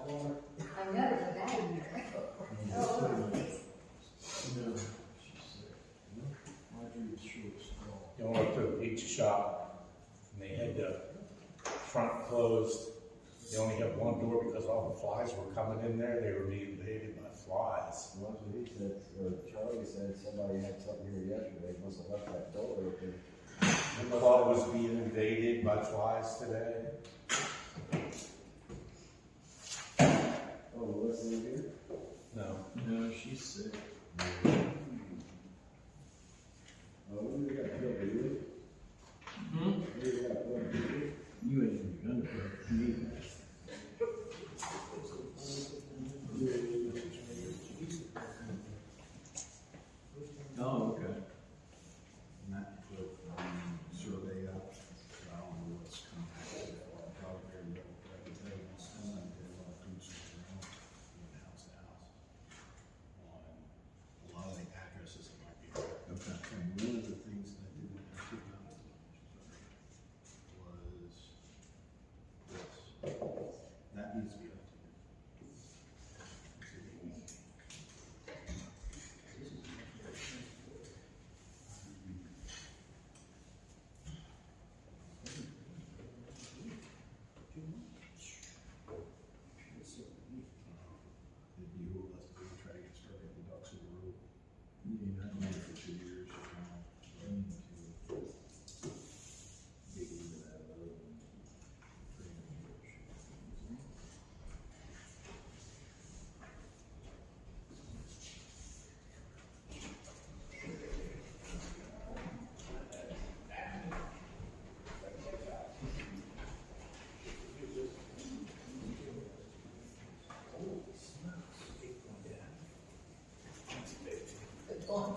water? I know, but that in there. Oh, No, she's sick. Audrey is short straw. You went to the pizza shop, and they had the front closed. They only had one door because all the flies were coming in there. They were being invaded by flies. Well, that's what he said, or Charlie said somebody had something here yesterday, must have left that door open. The club was being invaded by flies today. Oh, Melissa in here? No. No, she's sick. Oh, we got killed, did we? Hmm? We got killed, did we? You ain't even gonna put me. Oh, okay. And that put survey up, so I don't know what's coming out of it, or probably every day, it's coming, they want to do something around, house to house. On a lot of the addresses that might be there. Okay. And one of the things that I didn't actually know was this. That needs to be updated. If you will, let's go try to get started with the ducks in the road. Yeah, I've known it for 2 years now. So I need to dig into that a little and bring it to Good one.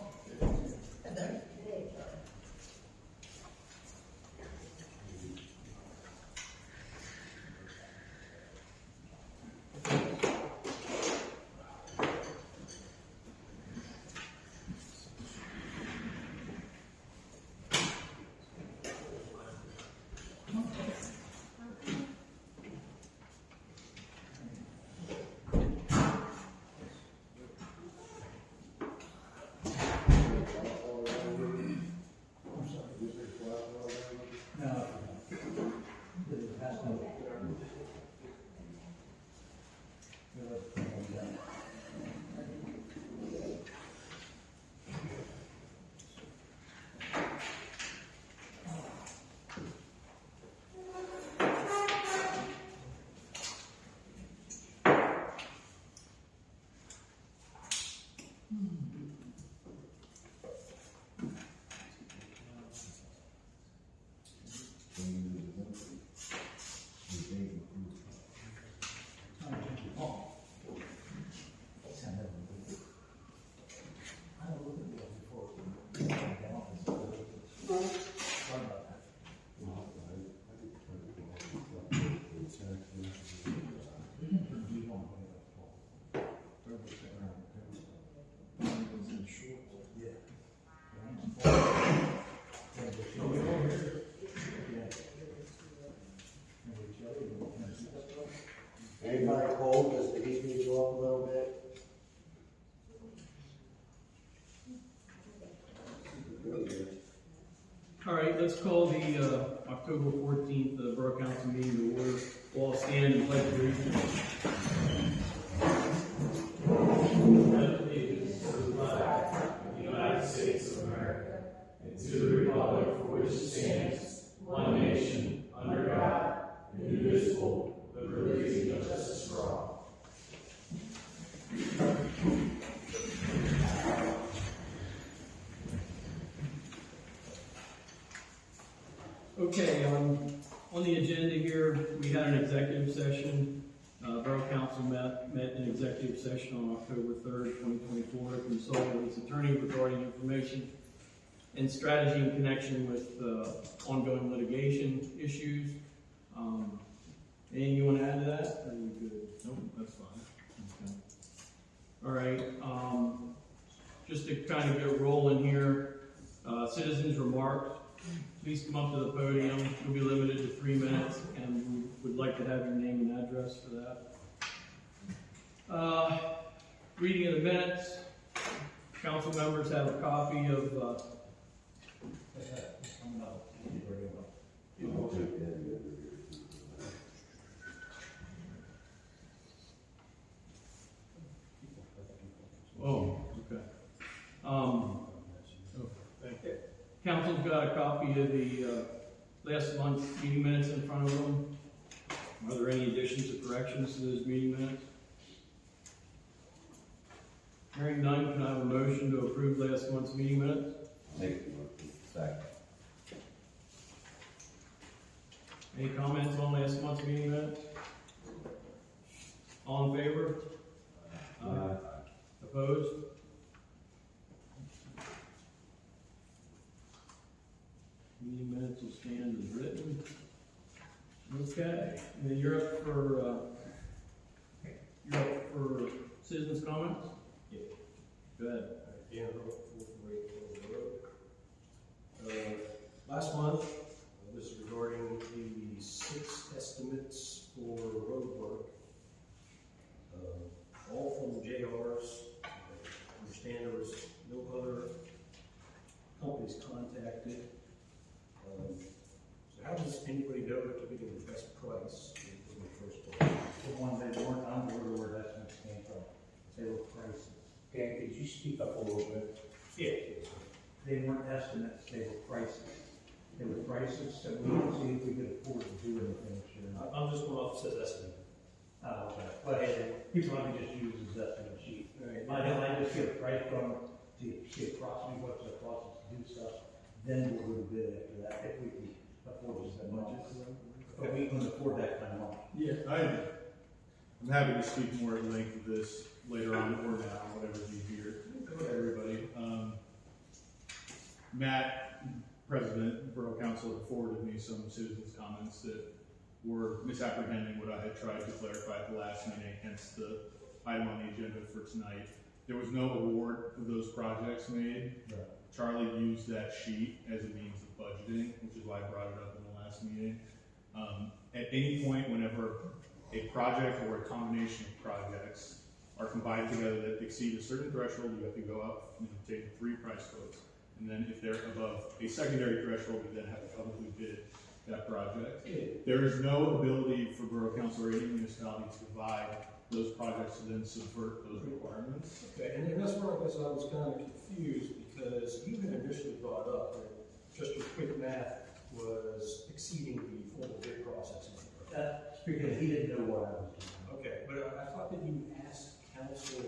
No. That's no. Anybody cold, does the heat need to go up a little bit? All right, let's call the October 14th Borough Council meeting to order. We'll all stand and pledge allegiance. Allegiance to the flag of the United States of America and to the republic for which it stands, one nation, under God, indivisible, with liberty and justice for all. Okay, on the agenda here, we had an executive session. Borough Council met in executive session on October 3rd, 2024 to consult with its attorney regarding information and strategy in connection with ongoing litigation issues. Anything you want to add to that? Or are we good? Nope, that's fine. Okay. All right, just to kind of get rolling here, citizens' remarks. Please come up to the podium. You'll be limited to 3 minutes, and we would like to have your name and address for that. Reading of the minutes. Council members have a copy of, oh, okay. Council's got a copy of the, last month's meeting minutes in front of them. Are there any additions or corrections to those meeting minutes? Hearing none, can I have a motion to approve last month's meeting minutes? Make the motion. Second. Any comments on last month's meeting minutes? All in favor? Opposed? Meeting minutes will stand as written. Okay, and then you're up for citizens' comments? Yeah. Go ahead. Dan, last month, this is regarding the 6 estimates for road work. All from JRs. I understand there was no other companies contacted. So how does anybody know that they're getting the best price in the first place? The ones that weren't on board where estimates came from, they were prices. Dan, could you speak up a little bit? Yeah. They weren't estimates, they were prices. They were prices that we could see if we could afford to do anything this year. I'm just going off, it says estimate. Okay. But people like to just use this estimate sheet. I just get a price from them to see approximately what's the cost to do stuff. Then we'll do a bid after that, if we can afford to spend money. But we can afford that kind of money. Yeah. I'm happy to speak more at length of this later on or now, whatever's easier for everybody. Matt, President, Borough Council, had forwarded me some citizens' comments that were misapprehending what I had tried to clarify at the last meeting, hence the item on the agenda for tonight. There was no award of those projects made. Right. Charlie used that sheet as a means of budgeting, which is why I brought it up in the last meeting. At any point, whenever a project or a combination of projects are combined together that exceed a certain threshold, you have to go up and obtain 3 price quotes. And then if they're above a secondary threshold, you then have to publicly bid that project. There is no ability for Borough Council or any municipality to divide those projects and then subvert those requirements. Okay, and that's where I guess I was kind of confused, because you had initially brought up that just your quick math was exceeding the formal bid process. That's because he didn't know what I was doing. Okay, but I thought that you asked council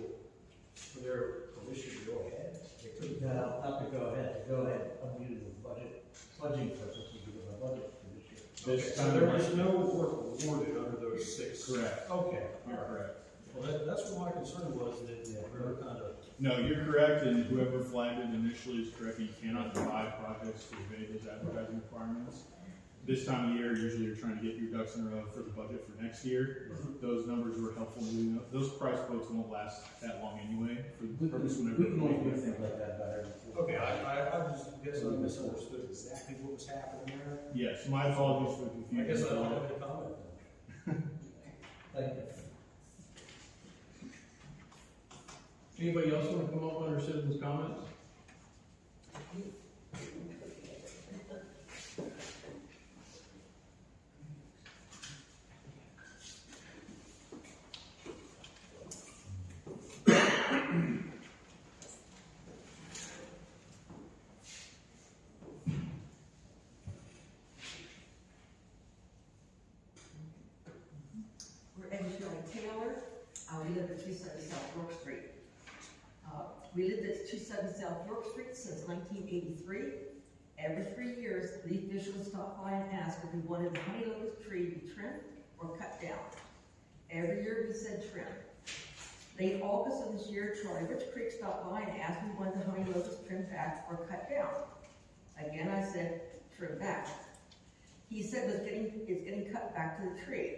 for their permission to go ahead. They couldn't. No, not to go ahead, unmuted the budgeting purposes, to give a budget for this year. Okay, so there was no work awarded under those 6. Correct. Okay, You're correct. well, that's what my concern was, that we were kind of. No, you're correct, and whoever flagged it initially is correct. You cannot divide projects to evade those advertising requirements. This time of year, usually you're trying to get your ducks in a row for the budget for next year. Those numbers were helpful. Those price quotes won't last that long anyway, for the purpose whenever. We can always do things like that better. Okay, I just guess I misunderstood exactly what was happening there. Yes, my apologies for the I confusion. guess I don't have any comment then. Thank you. Anybody else want to come up under citizens' comments? We're Shirley Taylor. We live at 270 South York Street. We lived at 270 South York Street since 1983. Every 3 years, the officials stop by and ask if we wanted the honey locust tree to be trimmed or cut down. Every year we said trim. Late August of this year, Charlie Rich Creek stopped by and asked if we wanted the honey locust trimmed back or cut down. Again, I said trim back. He said it's getting cut back to the tree.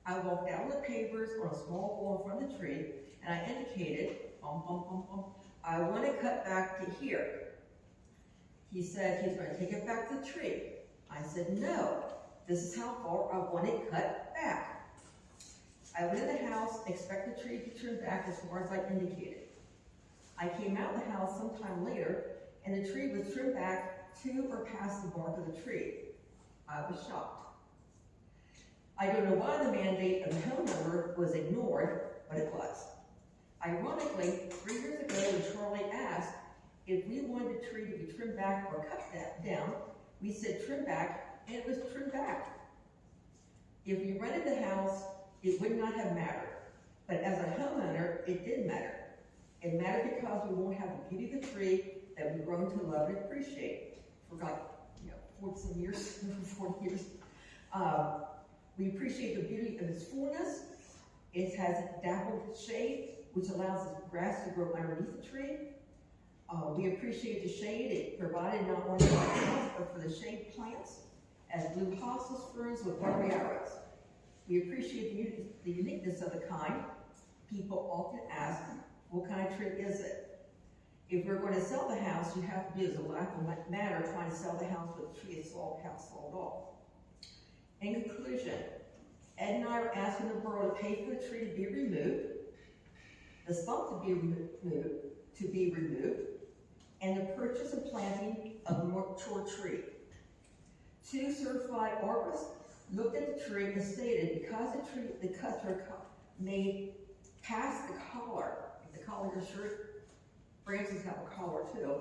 I walked down the pavers on a small wall in front of the tree, and I indicated, I want it cut back to here. He said he's going to take it back to the tree. I said, no, this is how far I want it cut back. I went in the house, expected the tree to be trimmed back as far as I indicated. I came out of the house sometime later, and the tree was trimmed back to or past the bark of the tree. I was shocked. I don't know why the mandate of the homeowner was ignored, but it was. Ironically, 3 years ago when Charlie asked if we wanted the tree to be trimmed back or cut down, we said trim back, and it was trimmed back. If we rented the house, it would not have mattered. But as a homeowner, it did matter. It mattered because we won't have the beauty of the tree that we've grown to love and appreciate for like, 40 years, 40 years. We appreciate the beauty of its fullness. It has dappled shade, which allows the grass to grow underneath the tree. We appreciate the shade it provided not only for the house, but for the shade plants, as blue hostas ferns with rubber arrows. We appreciate the uniqueness of the kind. People often ask, what kind of tree is it? If we're going to sell the house, you have to be as a lack of matter trying to sell the house with a tree is sold, house sold off. In conclusion, Ed and I are asking the borough to pay for the tree to be removed, the stump to be removed, and the purchase and planting of a mature tree. 2 certified arborists looked at the tree and stated because the cuts are made past the collar, the collar of your shirt, branches have a collar too,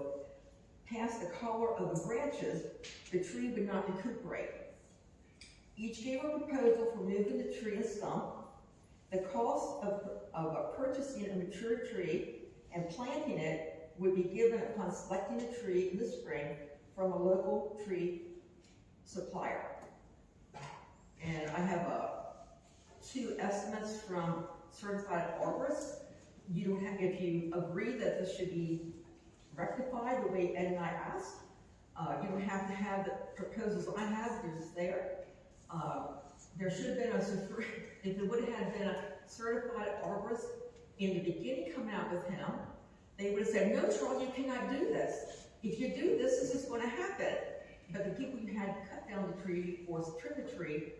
past the collar of the branches, the tree would not recuperate. Each gave a proposal for moving the tree and stump. The cost of purchasing a mature tree and planting it would be given upon selecting a tree in the spring from a local tree supplier. And I have 2 estimates from certified arborists. You don't have, if you agree that this should be rectified the way Ed and I asked, you don't have to have the proposals I have, they're just there. There should have been if it would have been a certified arborist in the beginning coming out with him, they would have said, no, Charlie, you cannot do this. If you do this, this is going to happen. But the people you had cut down the tree or trim the tree.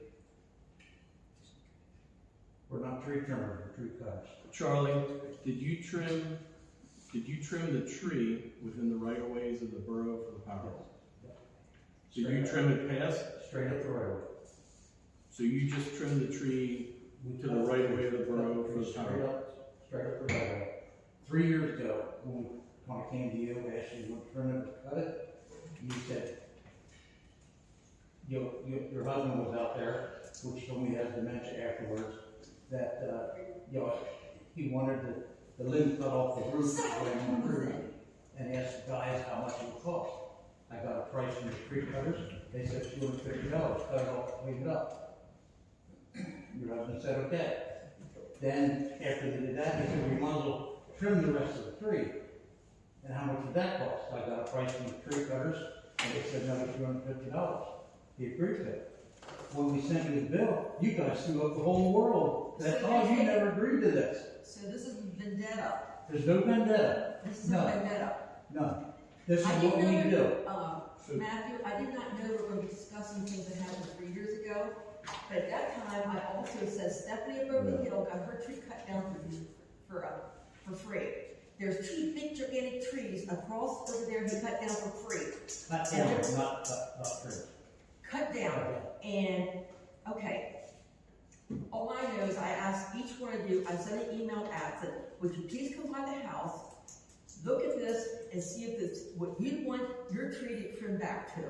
We're not tree trimmers, we're tree cutters. Charlie, did you trim the tree within the right of ways of the borough for the power? Did you trim it past? Straight up the road. So you just trimmed the tree to the right of way of the borough for the power? Straight up the road. 3 years ago, when I came to you, I asked you to trim it or cut it, you said, your husband was out there, which told me he has dementia afterwards, that, he wanted the limb cut off the roof on the roof, and asked the guys how much it would cost. I got a price from the tree cutters, they said $250, cut it off, clean it up. Your husband said, okay. Then, after they did that, he said, we might as well trim the rest of the tree. And how much would that cost? I got a price from the tree cutters, and they said another $250. He agreed to it. When we sent you the bill, you guys threw up the whole world. That's all, you never agreed to this. So this is vendetta. There's no vendetta. This is No. a vendetta. None. This is I what didn't we know, need to do. Matthew, I did not know we were going to be discussing things that happened 3 years ago. But at that time, I also said Stephanie of Broken Hill got her tree cut down for free. There's 2 big gigantic trees across over there he cut down for free. Cut down, not tree. Cut down. And, okay. All I know is I asked each one of you, I sent an email out, said, would you please come by the house, look at this, and see if it's what you'd want your tree to trim back to.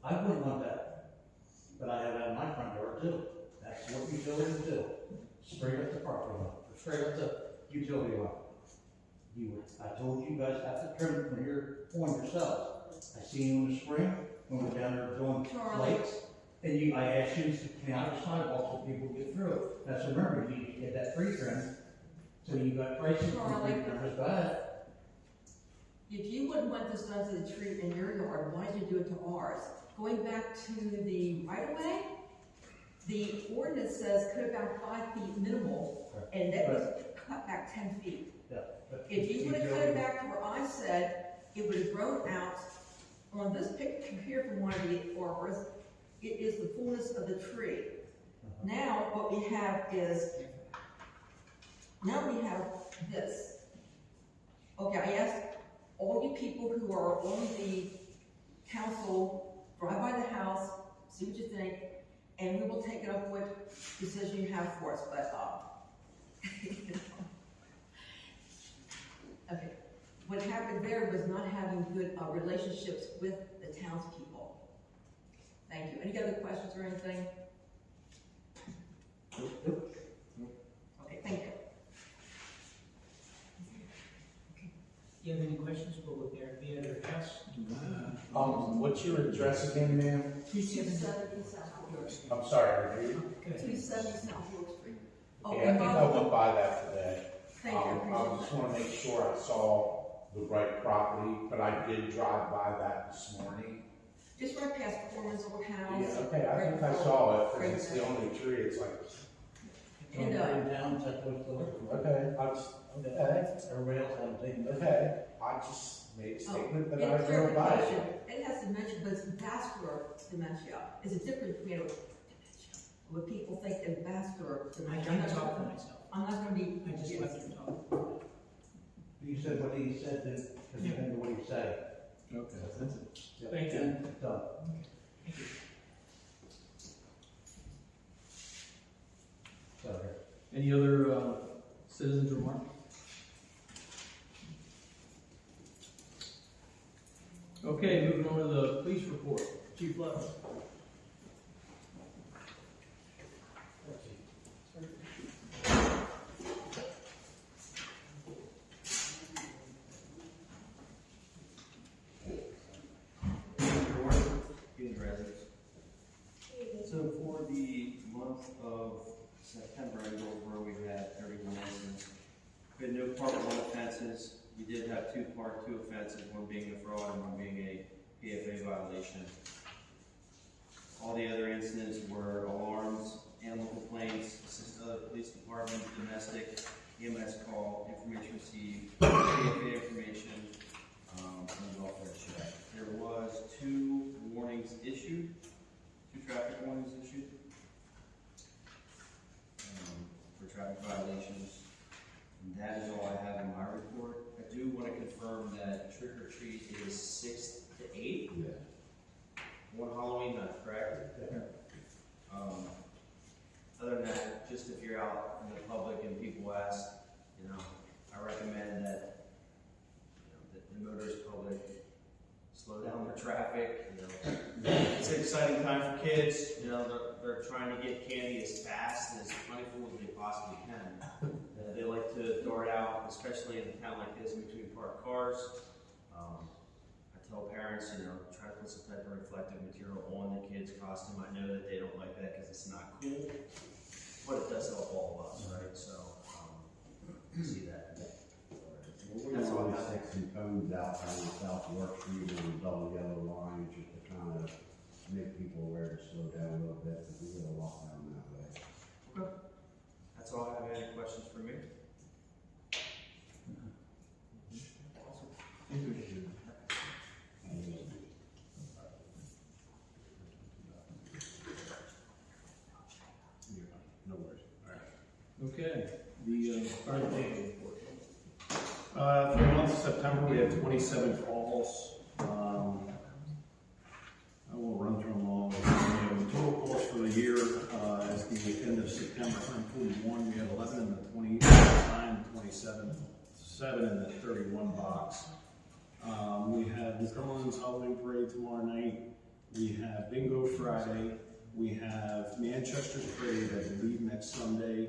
I wouldn't want that, but I have that in my front yard too. That's what utilities do. Straight up the property line, straight up the utility line. I told you guys have to trim it from here on yourselves. I seen you in the spring when we were down there doing lights, and I asked you to clean out the sidewalks so people get through it. Now, so remember, you need to get that tree trimmed, so you got pricing from the tree trimmers bad. If you wouldn't want this done to the tree in your yard, why did you do it to ours? Going back to the right-of-way, the ordinance says cut about 5 feet minimal, and that was cut back 10 feet. Yeah, If you would have cut it back to where I said, it would have grown out. On this picture here from one of the arborists, it is the fullness of the tree. Now, what we have is, now we have this. Okay, I asked all you people who are on the council, drive by the house, see what you think, and we will take it up what decision you have for us, but, okay. What happened there was not having good relationships with the townspeople. Thank you. Any other questions or anything? Okay, thank you. You have any questions for what they're at their house? What's your address again, ma'am? 270 South York Street. I'm sorry, I reviewed. 270 South York Street. Oh, Yeah, I and think I Bob, went by that today. thank you, I I appreciate just that. wanna make sure I saw the right property, but I did drive by that this morning. Just right past Corman's old house. Yeah, okay, I right think I before- saw it, cause right it's the there. only tree, it's like, And, down, that's what's the. okay, I just, okay, Everybody else on the thing. okay, I just made a statement that in I drove by. clarification, it has dementia, but it's vascular dementia. It's a different, dementia. What people think is vascular I dementia. can't talk for myself. I'm not gonna be. I just let them talk. You said what he said, then, because you didn't know what he said. Okay, that's it. Thank you. Done. Sorry. Any other, citizens remarks? Okay, moving on to the police report. Chief Love. Good residents. So for the month of September in Goldsboro, we had 31 incidents. We had no Part 1 offenses. We did have 2 Part 2 offenses, one being a fraud and one being a PFA violation. All the other incidents were alarms, animal complaints, assist other police departments, domestic, EMS call, information received, PFA information, and welfare check. There was 2 warnings issued, 2 traffic warnings issued for traffic violations. And that is all I have in my report. I do want to confirm that trick or treat is 6 to 8. Yeah. One Halloween night, correct? Other than that, just if you're out in the public and people ask, I recommend that, that the motorist public slow down their traffic. It's an exciting time for kids. They're trying to get candy as fast and as plentiful as they possibly can. They like to dart out, especially in a town like this, in between parked cars. I tell parents, try to put some type of reflective material on the kids' costume. I know that they don't like that because it's not cool, but it does help all of us, right? So, see that. We're That's all I gonna have. stick some cones out on the South York Street and a double yellow line, just to kind of make people aware to slow down a little bit, because we get a lot down that way. That's all I have. Any questions for me? No worries. Okay, the, fire department report. For the month of September, we had 27 calls. I won't run through them all. The total calls for the year, as the end of September, 141, we had 11 in the 29, 27, 7 in the 31 box. We have the Cumberland's Halloween Parade tomorrow night. We have Bingo Friday. We have Manchester's Parade, I believe, next Sunday.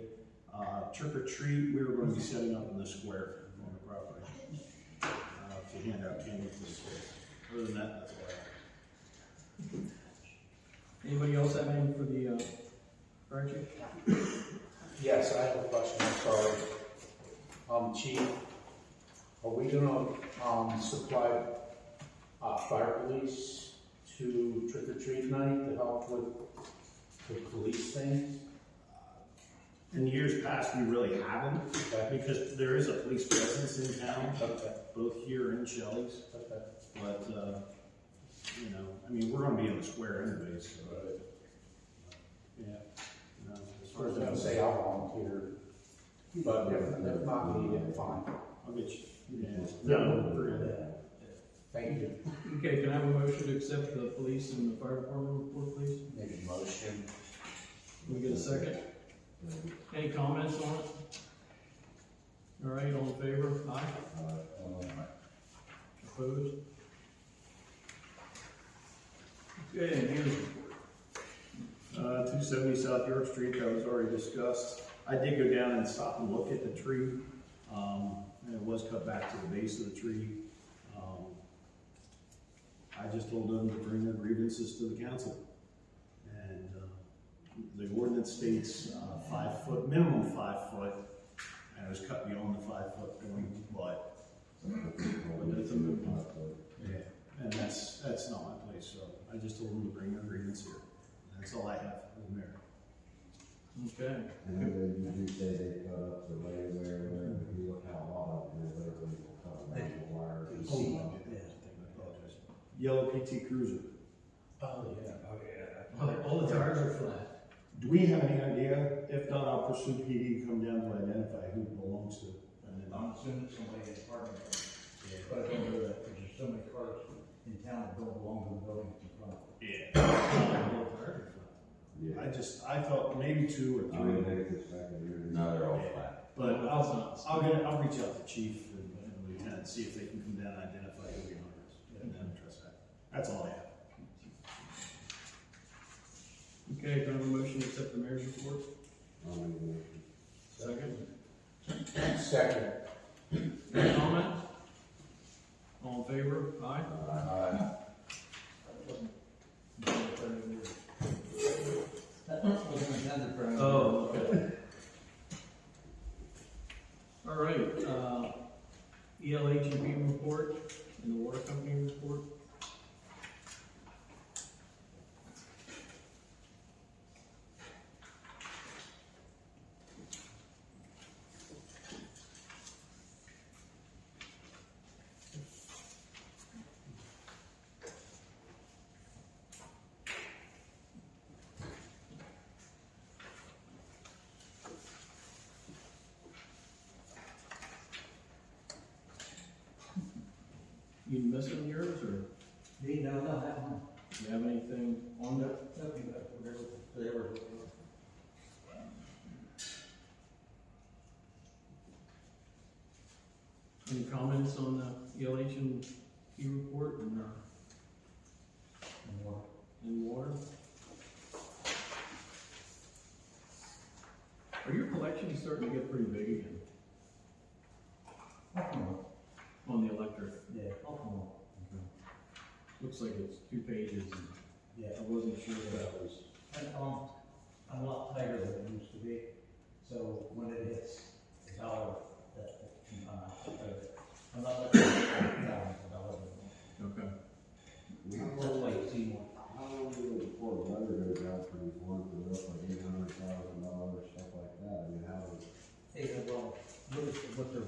Trick or treat, we were going to be setting up in the square on the property to hand out candy to the schools. Other than that, that's all I have. Anybody else have anything for the, fire chief? Yes, I have a question, I'm sorry. Chief, are we gonna, supply, fire police to trick or treat night to help with the police things? In years past, we really haven't, Okay. because there is a police presence in town, Okay. both here and Shelley's. Okay. But, we're gonna be in the square anyways, so. Yeah, I was gonna say I'll volunteer, but if not needed, fine. I'll get you. Yeah. No, we're- Thank you. Okay, can I have a motion to accept the police and the fire department report, please? Make a motion. Can we get a second? Any comments on it? All right, all in favor? Aye. Opposed? Okay, Andrew's report. 270 South York Street, that was already discussed. I did go down and stop and look at the tree. And it was cut back to the base of the tree. I just told them to bring their grievances to the council. And the ordinance states 5 foot, minimum 5 foot. And it was cut beyond the 5 foot point, but That's a move. yeah, and that's not my place, so I just told them to bring their grievance here. And that's all I have as mayor. Okay. And then you do say they cut up the way where, if you look how a lot of them, they're literally cut around the wire. You see them. I apologize. Yellow PT Cruiser. Oh, yeah. All the tires are flat. Do we have any idea? If not, I'll pursue PD to come down to identify who it belongs to. And then I'm assuming somebody in apartment. But I don't know that, because there's so many cars in town that don't belong to the buildings in front. I thought maybe 2 or 3. I mean, they could back in here. No, they're all flat. But I'll reach out to chief and lieutenant, see if they can come down and identify who the owner is. And then address that. That's all I have. Okay, can I have a motion to accept the mayor's report? I'll make a motion. Second. Second. Any comments? All in favor? Aye. That wasn't intended for anyone. Oh, okay. All right, ELH&B report and the water company report. You missing yours, or Me, no, that one. do you have anything on that? Nothing but whatever, whatever. Any comments on the ELH&B report and water? Are your collections starting to get pretty big again on the electric? Yeah, Looks like it's 2 pages, and yeah. I wasn't sure if that was. And, I'm a lot tighter than it used to be, so when it hits $1, I'm not looking at $1. Okay. That's why you see more. How long do you before the weather goes out for these ones that are up like $800,000, stuff like that? I mean, how is? Hey, well, what their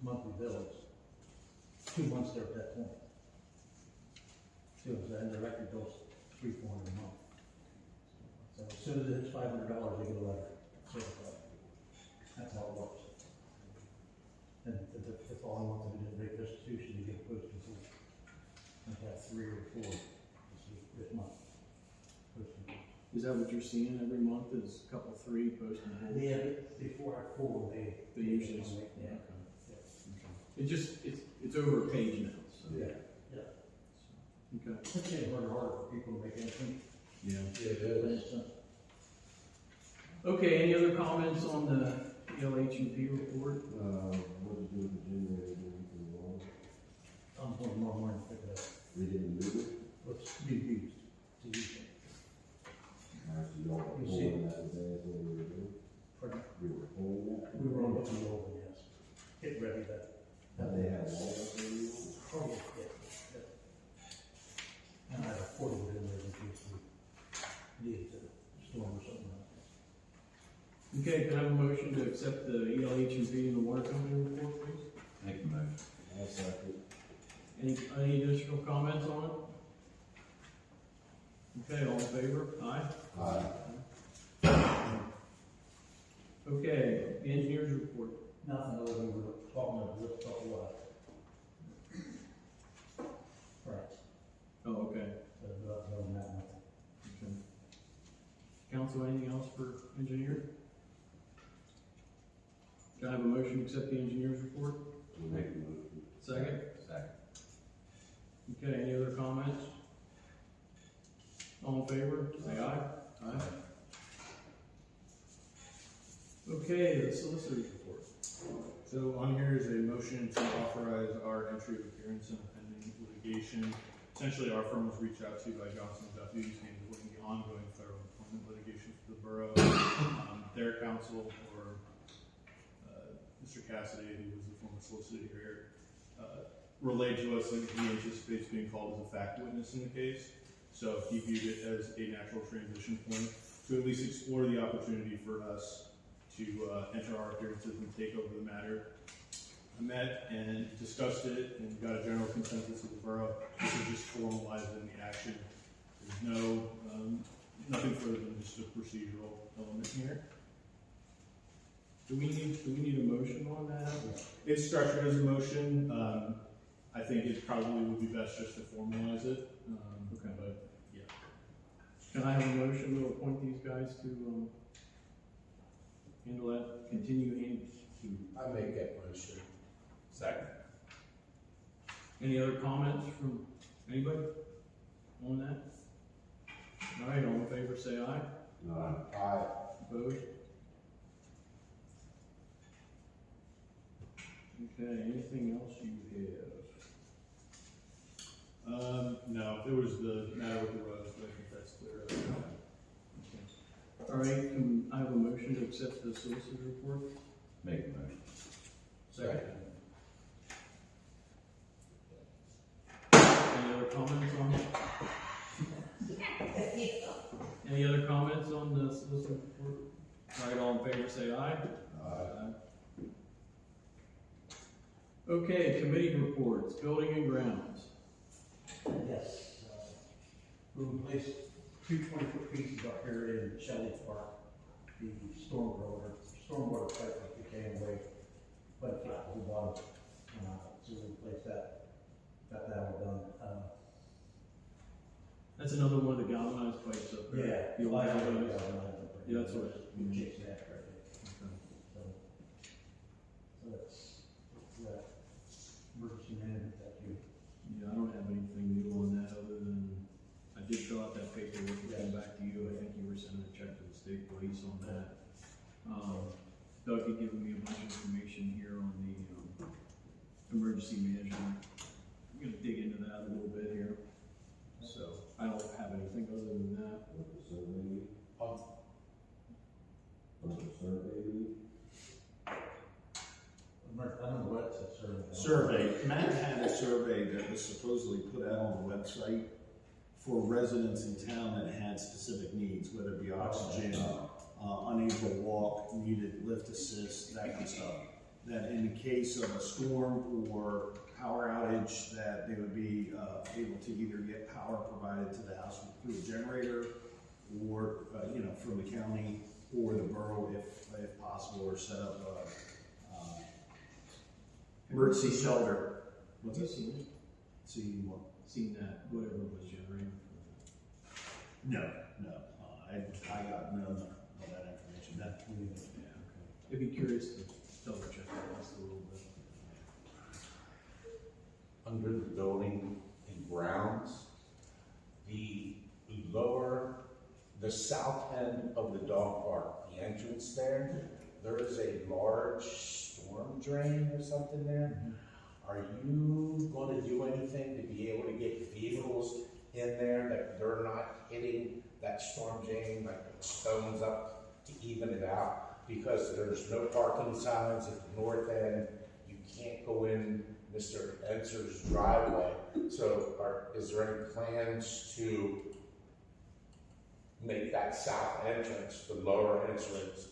monthly bill is. 2 months there at that point. And the electric bill's $300-400 a month. So as soon as it's $500, they get a letter. So, that's how it works. And if all I want to do is make restitution, you get posted for, like that 3 or 4 this month. Posted. Is that what you're seeing every month? Is a couple 3 posting? Yeah, before I pull, they usually. yeah. Okay. It just it's over a page now. So. Yeah. Okay. It's getting harder and harder for people to make anything. Yeah. But it's, Okay. Any other comments on the ELH&B report? What did you do with the generator for the wall? I'm going tomorrow morning to pick it up. We didn't move it? What's being used to use it. Alright, so y'all were You see. pulling that today, is what we were doing? Pardon? We were pulling that? We were on the oven, yes. Get ready to. Have they had walls up there anymore? Oh, yeah. And I have a portable in there in case we need to storm or something like that. Okay. Can I have a motion to accept the ELH&B and the water company report, please? Make a motion. I'll second. Any additional comments on it? Okay. All in favor? Aye. Aye. Okay, the engineer's report. Nothing other than we were talking about this stuff a lot. Right, Oh, okay. so other than that, nothing. Okay. Council, anything else for engineer? Can I have a motion to accept the engineer's report? We'll make a motion. Second? Second. Okay, any other comments? All in favor, say aye. Aye. Okay, the solicitor's report. So on here is a motion to authorize our entry of appearance in a pending litigation. Essentially, our firm was reached out to by Johnson Duffy's handling the ongoing federal employment litigation for the borough. Their counsel, or Mr. Cassidy, who was the former solicitor here, relayed to us that he anticipates being called as a fact witness in the case. So he viewed it as a natural transition point to at least explore the opportunity for us to enter our appearances and take over the matter. I met and discussed it and got a general consensus of the borough. This is just formalizing the action. There's no, nothing further than just a procedural element here. Do we need a motion on that? It's structured as a motion. I think it probably would be best just to formalize it. Okay. But yeah. Can I have a motion to appoint these guys to, handle that, continue I make that motion. Second. any other comments from anybody on that? All right, all in favor, say aye. Aye. Opposed? Okay, anything else you have? No, there was the matter with the roads, but I think that's clear. All right, can I have a motion to accept the solicitor's report? Make a motion. Second. Any other comments on it? Any other comments on the solicitor's report? All right, all in favor, say aye. Aye. Okay, committee reports, building and grounds. Yes, we replaced 2 20-foot pieces up here in Shelley Park. The stormwater pipe became way, quite flat at the bottom. So we replaced that, got that all done. That's another one of the galvanized pipes up there. Yeah. The old galvanized. Yeah, that's what- we chased that right there. So that's that emergency management that you. Yeah, I don't have anything new on that other than, I did fill out that paperwork and came back to you. I think you were sending a check to the state police on that. Doug had given me a bunch of information here on the, emergency management. I'm gonna dig into that a little bit here. So, I don't have anything other than that. What the survey need? Um, What the survey need? I don't know what it's a Survey, Matt had a survey that was supposedly put out on the website for residents in town that had specific needs, whether it be oxygen, unable to walk, needed lift assist, that kind of stuff. That in the case of a storm or power outage, that they would be able to either get power provided to the house through a generator, or from the county or the borough if possible, or set up a emergency shelter. Have you seen it? See what? Seen that, whatever was generated? No. I got none of that information. Yeah, okay. I'd be curious to double check that just a little bit. Under the building and grounds, the south end of the dog park, the entrance there is a large storm drain or something there. Are you gonna do anything to be able to get vehicles in there that they're not hitting that storm drain, like stones up to even it out? Because there's no parking signs at the north end, you can't go in Mr. Enser's driveway. So is there any plans to make that south entrance, the lower entrance,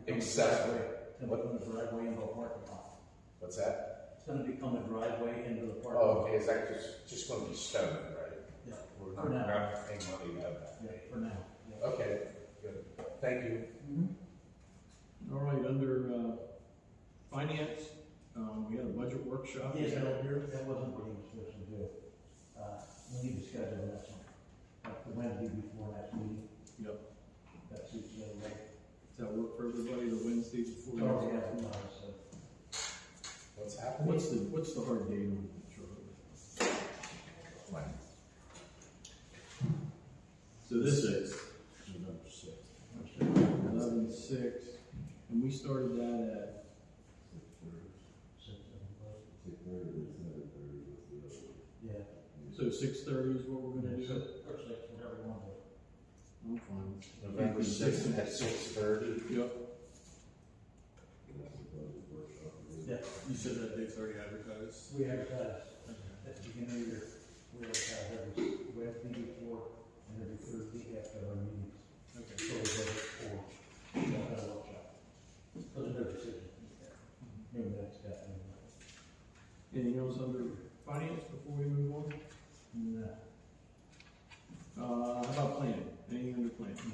accessible? It's gonna become a driveway into a parking lot. What's that? It's gonna become a driveway into the parking Oh, lot. okay, is that just gonna be stone, right? Yeah, We're For not now. gonna pay money to have that. yeah, for now. Yeah. Okay, good, thank you. All right, under, finance, we had a budget workshop. Yeah, that wasn't what he was supposed to do. We need to schedule the next one, like the Wednesday before next meeting. Yep. That suits the other way. Does that work for everybody, the Wednesday before? So we have time, so. What's happening? What's the hard date on it? So this is November 6th. 11/6, and we started that at, 6:30 was the other one. Yeah. so 6:30 is what we're gonna do? Or six, whatever you want to do. I'm fine. November 6th at 6:30. Yep. And that's the budget workshop. Yeah. You said that date's already advertised? We advertise at the beginning of the year. We advertise every Wednesday before and every Thursday after our meetings. Okay. So we have it for, a workshop. So there's no decision. Maybe that's got, Anything else under finance before we move on? no, How about planning? Anything under planning?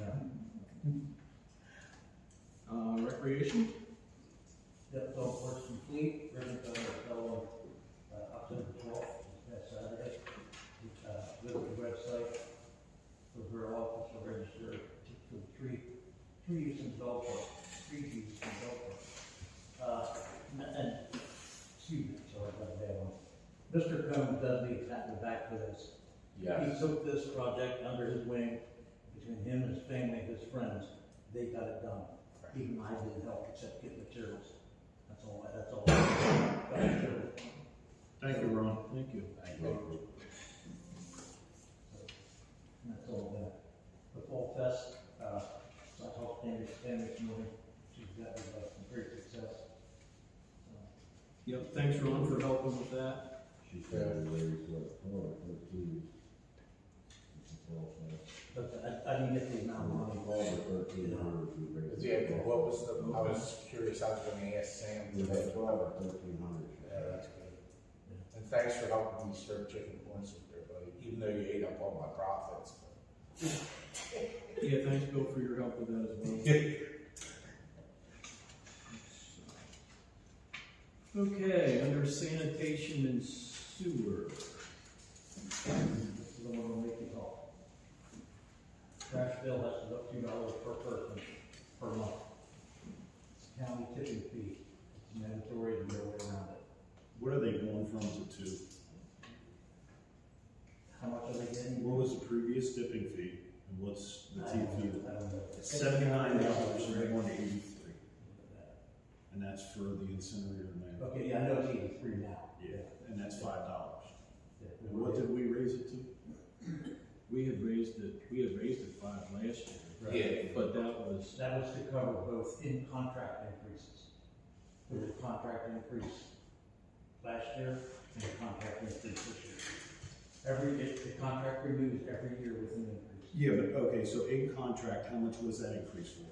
no. Recreation? Yep, so work's complete, ribbon cutting was held on October 12th, this past Saturday. Visit the website, for her office, to register for the tree use in dog park, tree use in dog park. And, excuse me, sorry about that one. Mr. Combs does need to pat the back for this. Yes. He took this project under his wing, between him and his family, his friends, they got it done. Even I didn't help except get materials. That's all. Thank you, Ron. Thank you. That's all that. The Fall Fest, I talked to Tammy this morning, she's got some great success. Yep, thanks Ron for helping with that. She said we raised what, 13. But I didn't get the amount of money. 1300 we raised. Yeah, what was the, I was curious, I was gonna ask Sam. We had 12 or 1300. Yeah, that's good. And thanks for helping me stir chicken points with there, buddy, even though you ate up all my profits. Yeah, thanks Bill for your help with that as well. Okay, under sanitation and sewer. This is the one we'll make it all. Trash bill has to go up $2 per person per month. It's county tipping fee, it's mandatory to go way around it. What are they going from to 2? How much are they getting? What was the previous tipping fee, and what's the I T don't fee? know. I don't know. $79, and they're going to 83, and that's for the incinerator man. Okay, yeah, I know it's 83 now. Yeah, and that's $5. Yeah. And what did we raise it to? We had raised it 5 last year. Right. Yeah. But that was, That was to cover both in-contract increases. There was a contract increase last year and a contract increase this year. The contract renews every year with an increase. Yeah, but, okay, so in contract, how much was that increase for?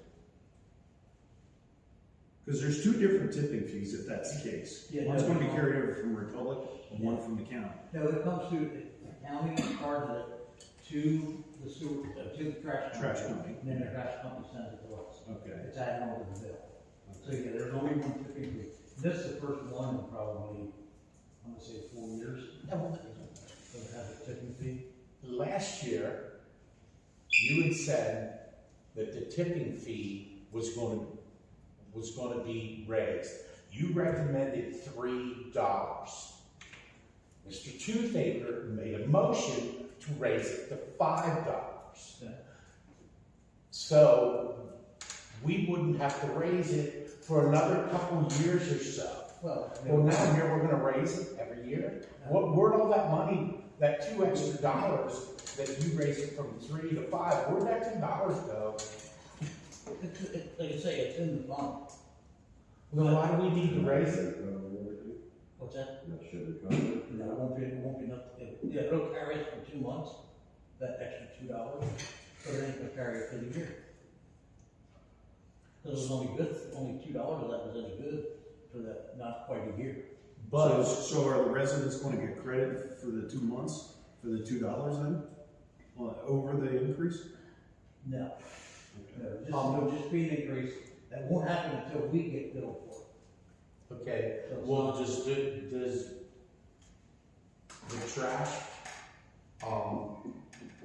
Because there's 2 different tipping fees if that's the case. Yeah, One's no, gonna be no. carried over from Republic, and one from the county. No, it comes to, the county charges it to the sewer, to the trash company. Trash company. And then the trash company sends it to us. Okay. It's added on to the bill. So yeah, there's only one tipping fee. This is the first one in probably, I'm gonna say 4 years. So it has a tipping fee. Last year, you had said that the tipping fee was going to be raised. You recommended $3. Mr. Toothaker made a motion to raise it to $5. Yeah. So we wouldn't have to raise it for another couple years or so. Well, Now here we're gonna raise it every year? Where'd all that money, that $2 extra that you raised it from 3 to 5, where'd that $2 go? like I say, it's in the fund. Then why do we need to raise it? What's that? That should have come. No, it won't be enough. Yeah, it'll carry it for 2 months, that extra $2, but it ain't gonna carry it for the year. Cause it was only $2 that was any good for that, not quite a year. But, So are the residents gonna get credit for the 2 months, for the $2 then? Over the increase? No, Okay. no, just be an increase That won't happen until we get billed for it. Okay, So it's well, not- does the trash,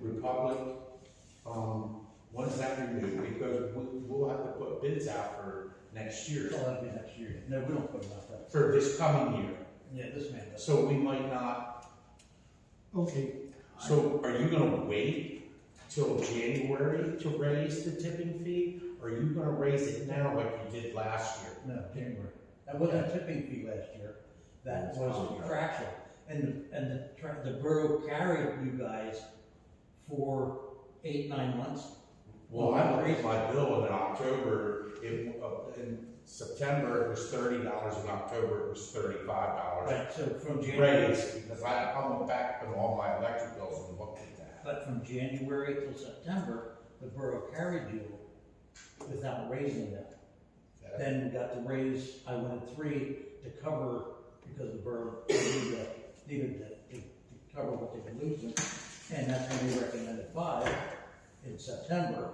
Republic, when's that renewed? Because we'll have to put bids out for next year, So that'll be next year. No, we don't put it out that. for this coming year. Yeah, this man does. So we might not, Okay. so are you gonna wait till January to raise the tipping fee? Or are you gonna raise it now like you did last year? No, January. That wasn't a tipping fee last year. That It's was contract. contractual. And the borough carried you guys for 8, 9 months. Well, I raised my bill in October, in September it was $30, in October it was $35. Right, so from January, Raised, because I went back on all my electric bills and looked at that. but from January till September, the borough carried you without raising them. Okay? Then we got to raise, I went 3 to cover, because the borough needed to cover what they were losing. And that's when we recommended 5 in September.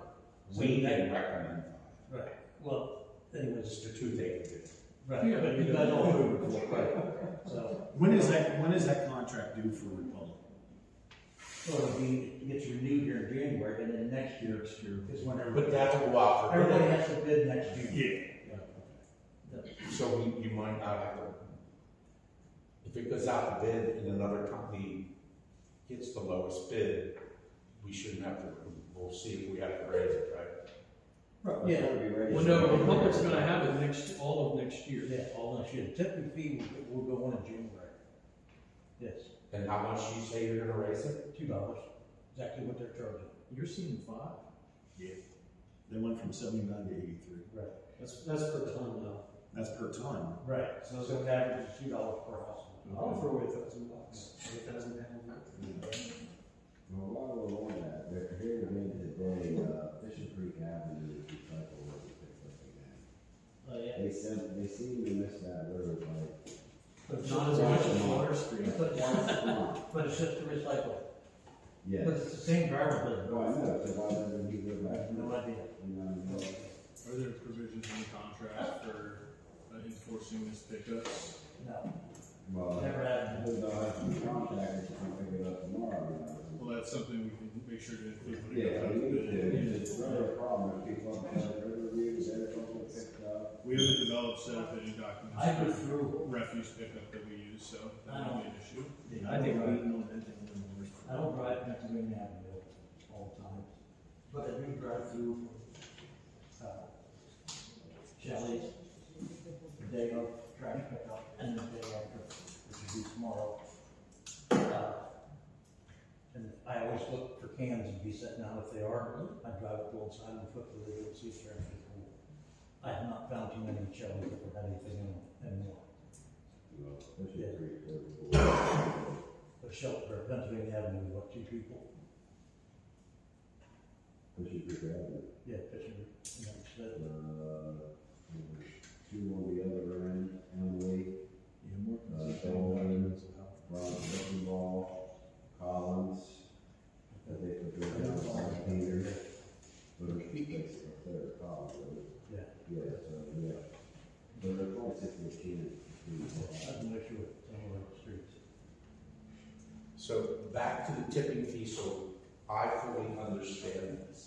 So We that- didn't recommend Right, well, anyways, Mr. Toothaker did. right, Yeah, but you guys all approved it, right, so, When is that contract due for Republic? so it'll be, it gets renewed here in January, and then next year is when But everybody, that'll go out for everybody bid. has to bid next year. So you might not have to, if it goes out to bid and another company gets the lowest bid, we shouldn't have to, we'll see if we have to raise it, right? Yeah. It's gotta be ready. Well, no, Republic's gonna have it all of next year. Yeah, all next year, the tipping fee will go on in January. Yes, And how much you say you're gonna raise it? $2, exactly what they're charging. You're seeing 5. They went from 79 to 83. Right. That's per ton though. That's per ton. Right, so it averages $2 per house. I'll throw away $1,000. £1,000. Well, while we're on that, they're here again today, Fishing Creek Avenue is recycle was picked up again. Oh, yeah. They seem to miss that road like But Not as much as Water Street. But once a month. but it's just to recycle. Yes. But it's the same driver doesn't Well, I go. know, so why doesn't he go I back? have no idea. You know, Are there provisions in the contract for enforcing this pickups? No, well, never happened. they'll have some contractors to come pick it up tomorrow, you know. Well, that's something we can make sure to include when it Yeah, goes out we to need bid. to, it's really a problem if people have river reviews, they're supposed to pick up. We haven't developed set up any documents I go for through, refuse pickup that we use, so that won't be an issue. I think we know anything. I don't drive Pennsylvania Avenue all the time, but I do drive through, Shelley's, the day of trash pickup, and the day after, which will be tomorrow. And I always look for cans and be sitting out if they are, I drive up the old side and flip the lid and see if they're actually full. I have not found too many Shelley's that have had anything in them anymore. You know, Fishing Creek, they're- But Shelter, Pennsylvania Avenue, what, 2 people? Fishing Creek Avenue. Yeah, fishing, you know, so- There's 2 on the other end, Emily, Yeah, more Dolan, Ron Ball, Collins, that they put their down on Peter. So there's people up there at Collins, right? Yeah. Yeah, so, yeah. So they're close if they can. I have to make sure it's on the streets. So back to the tipping fee, so I fully understand this.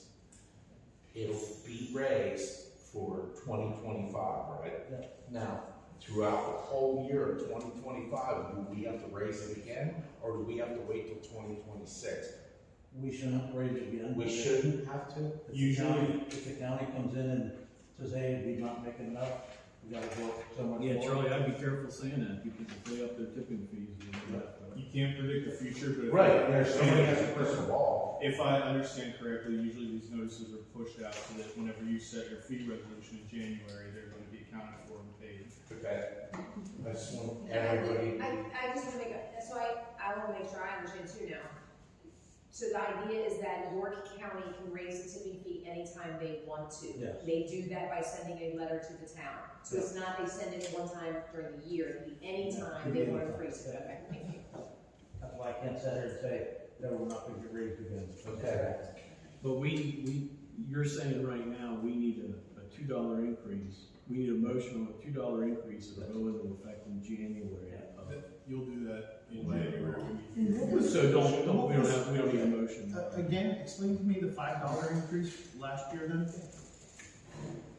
It'll be raised for 2025, right? Yeah. Now, throughout the whole year of 2025, do we have to raise it again, or do we have to wait till 2026? We shouldn't raise it again. We shouldn't have to? If the county comes in and says, hey, we're not making enough, we gotta go so much more. Yeah, Charlie, I'd be careful saying that because if they up their tipping fees, we You can't predict the future, but. Right, there's somebody has a crystal ball. If I understand correctly, usually these notices are pushed out so that whenever you set your fee resolution in January, they're going to be accounted for and paid. Okay. I just want everybody. I just wanna make so I wanna make sure I understand too now. So the idea is that York County can raise the tipping fee anytime they want to. Yes. They do that by sending a letter to the town. So it's not they send it one time during the year, it can be anytime they wanna increase it. Okay, thank you. That's why I can't sit here and say, no, we're not gonna get raised again. Okay. But you're saying right now, we need a $2 increase. We need a motion on a $2 increase that'll go into effect in January. You'll do that in January. when you- So we don't need a motion. Again, explain to me the $5 increase last year then?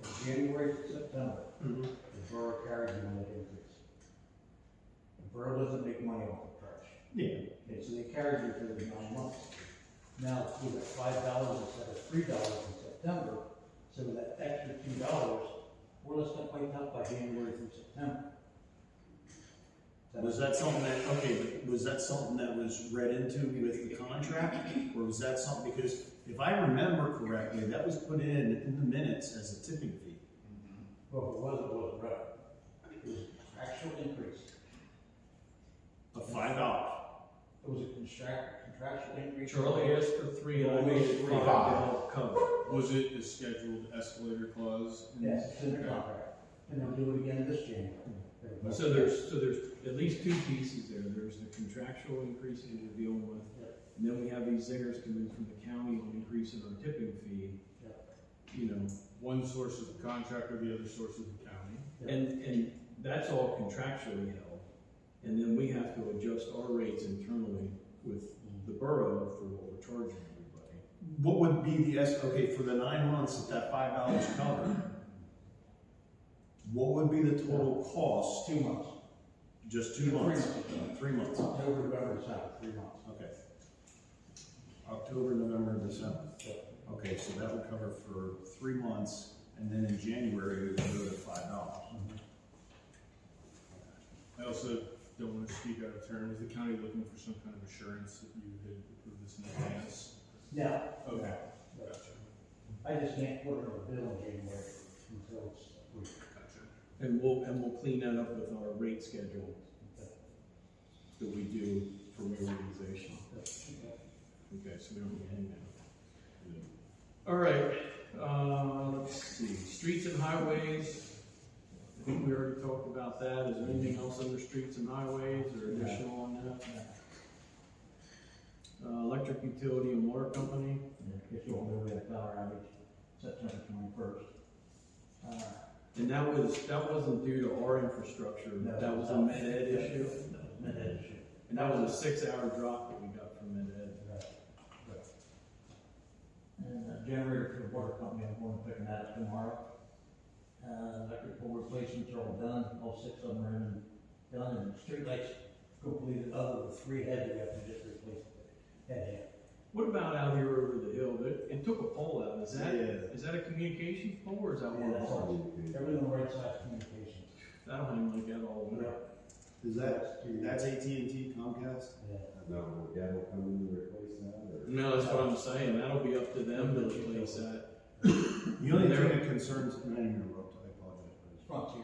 From January to September, the borough carries you on that increase. The borough doesn't make money off the trash. Yeah. Okay, so they carried you for the 9 months. Now, we got $5 instead of $3 in September, so that extra $2, we're less than wiped out by January through September. Was that something that, okay, but was that something that was read into with the contract? Or was that something, because if I remember correctly, that was put in the minutes as a tipping fee. Well, if it wasn't right. It was an actual increase. Of $5. It was a contractual increase. Charlie asked for 3, I made it 5 to help cover. Was it a scheduled escalator clause? Yes, it's in the contract. And they'll do it again this January. So there's at least 2 pieces there. There's the contractual increases we're dealing with. And then we have these zingers coming from the county on increasing our tipping fee. You know, One source is the contractor, the other source is the county. and that's all contractually held. And then we have to adjust our rates internally with the borough for what we're charging everybody. What would be the, okay, for the 9 months that $5 covered, what would be the total cost? 2 months. Just 2 months? 3 months. October, November, December, 3 months. Okay. October, November, December. Okay, so that would cover for 3 months, and then in January, we would go to $5. I also don't want to speak out of turn. Is the county looking for some kind of assurance that you had approved this in advance? No. Okay, gotcha, I just can't put it on a bill in January until it's approved. gotcha. And we'll clean that up with our rate schedule that we do for reorganization. Okay, so we don't get hang now. All right, let's see, streets and highways. I think we already talked about that. Is there anything else under streets and highways or additional on that? Electric utility and water company. If you want to have power outage, September 21st. And that wasn't due to our infrastructure, No, that was a med ed issue. That was med ed issue. And that was a 6-hour drop that we got from med ed. Right. And generator for the water company, I'm going to pick that up tomorrow. Electrical replacements are all done, all 6 of them are in and done, and streetlights completed, other than 3 heads we have to just replace head. What about out here over the hill? It took a pole out. Is that Yeah. a communications pole or is that one? Yeah, that's all. Everything on the right side of communications. That'll hang like that all winter. Is that's AT&T Comcast? Yeah. No, yeah, will come in and replace that, or? No, that's what I'm saying. That'll be up to them to replace that. The only thing that concerns, I didn't interrupt, I apologize. Frontier.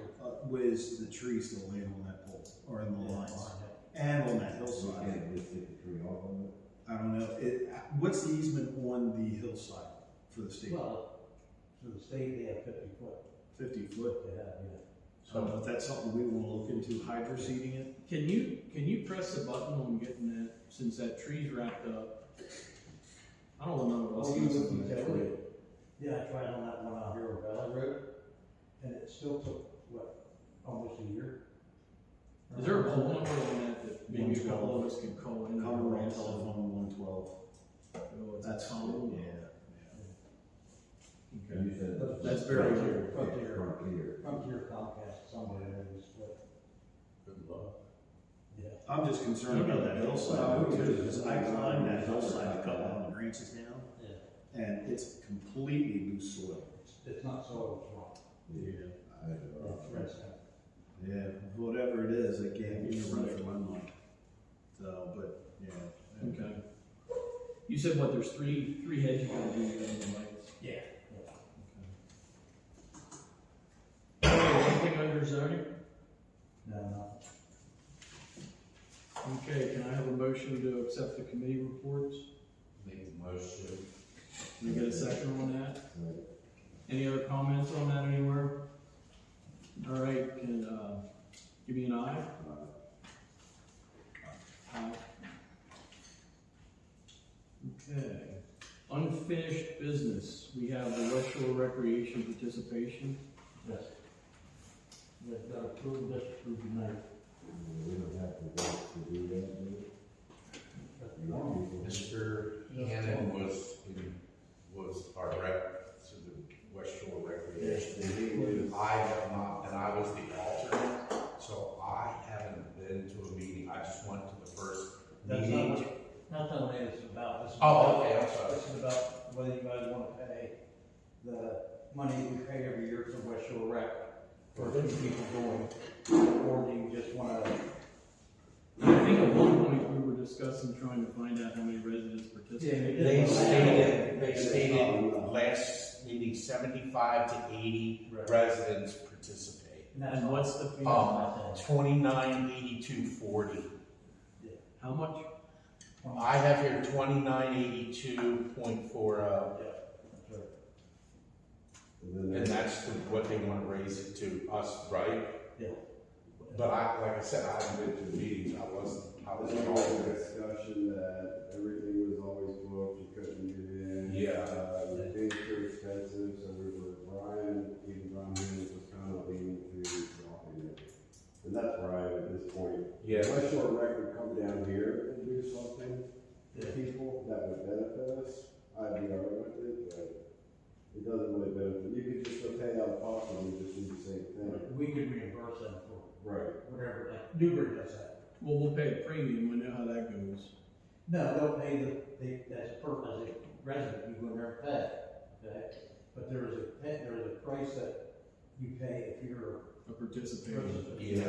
Was the tree still laying on that pole, or in the lines, and on that So you hillside? can't just take the tree off of it? I don't know, what's the easement on the hillside for the state? Well, so the state, they have 50 foot. 50 foot? They have, yeah. So if that's something we wanna look into, hydro seeding it? Can you press the button on getting that, since that tree's wrapped up? I don't know what else Well, you is look on that at tree. it. Yeah, I tried on that one out here on Valley Road, and it still took, what, almost a year? Is there a phone number on that maybe a couple of us can call in? Commonwealth telephone 112. Oh, it's That's phone? yeah. Okay. You said. That's very clear. Frontier. Frontier Comcast, somewhere there is, but. Good luck. Yeah. I'm just concerned about that hillside too, because I climbed that hillside to cut one of the branches down, Yeah. and it's completely loose soil. It's not so strong. Yeah. It's red stuff. Yeah, whatever it is, it can't give me a run for my money. So, but, yeah. Okay. You said what, there's three heads you gotta do on the lights? Yeah. Anything under zoning? No. Okay, can I have a motion to accept the committee reports? Make the motion. Can I get a second on that? Right. Any other comments on that anywhere? All right, can, give me an aye? Aye. Okay. Unfinished unfinished business, we have the West Shore Recreation participation. Yes. They've got approved, this approved tonight. We don't have to vote to do that, do we? Mr. Hannon was our rep to the West Shore Recreation. I have not, and I was the alternate, so I haven't been to a meeting. I just went to the first That's meeting. not what it is about. This is Oh, about- okay, I'm sorry. This is about whether you guys wanna pay the money we pay every year to West Shore Rec for two people going, or do you just wanna, I think at one point we were discussing trying to find out how many residents participated. They stated last meeting 75 to 80 Right. residents participate. And what's the fee? 2982.40. How much? I have here 2982.40, Yeah, that's right. and that's what they want to raise it to us, right? Yeah. But like I said, I haven't been to the meetings. I was There all was a discussion that everything was always booked, you couldn't get in. Yeah. The things were expensive, so Brian Hannon was kind of leaning to dropping it. And that's where I am at this point. Yeah. West Shore Rec would come down here and do something to people that would benefit us, I'd be all right with it, but it doesn't really benefit. You could just go pay out of pocket and just do the same thing. We could reimburse them for Right. whatever, like Newbury does that. Well, we'll pay a premium, we know how that goes. No, they'll pay that's per, as a resident, you go there and pay, okay? But there is a price that you pay if you're A participation. Yeah.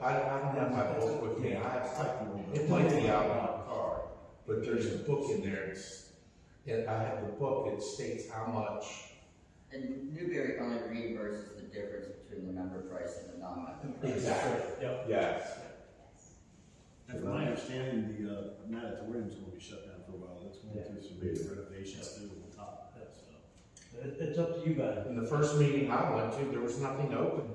I don't have my book with me. I have, it might be out on my car, but there's a book in there. And I have the book. It states how much. And Newberry only reimburses the difference between the member price and the non-member price. Exactly. Yep. Yes. And from my understanding, the natatorium's gonna be shut down for a while, that's going through some major renovations too on top of that, so. It's up to you guys. In the first meeting I went to, there was nothing open.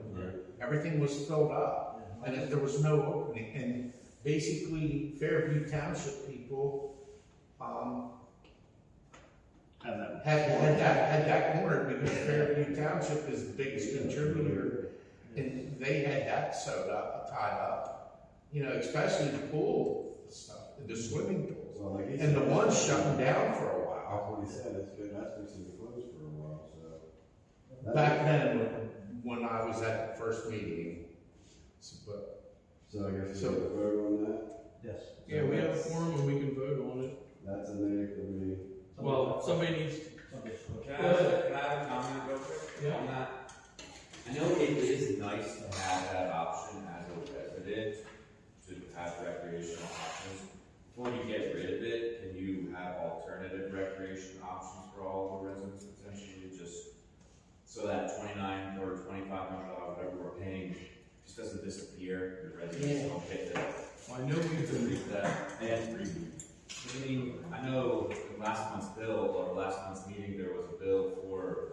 Everything was filled up. And if there was no opening, and basically Fairview Township people, had that cornered because Fairview Township is the biggest contributor. And they had that sewed up, tied up, especially the pool stuff, the swimming pools. Well, like he And the said, one's shutting down for a That's while. what he said, that's fixing to close for a while, so. Back then, when I was at the first meeting, but So I guess we have to vote on that, Yes. Yeah, we have a forum and we can vote on it. that's a nay for me. Well, somebody needs, Can I have a comment real quick on that? I know it is nice to have that option as a resident to have recreational options. Before you get rid of it, can you have alternative recreation options for all the residents potentially, just so that $29 or $2,500, whatever we're paying, just doesn't disappear, the residents don't get that. I know we can read that. And I mean, I know in last month's bill, or last month's meeting, there was a bill for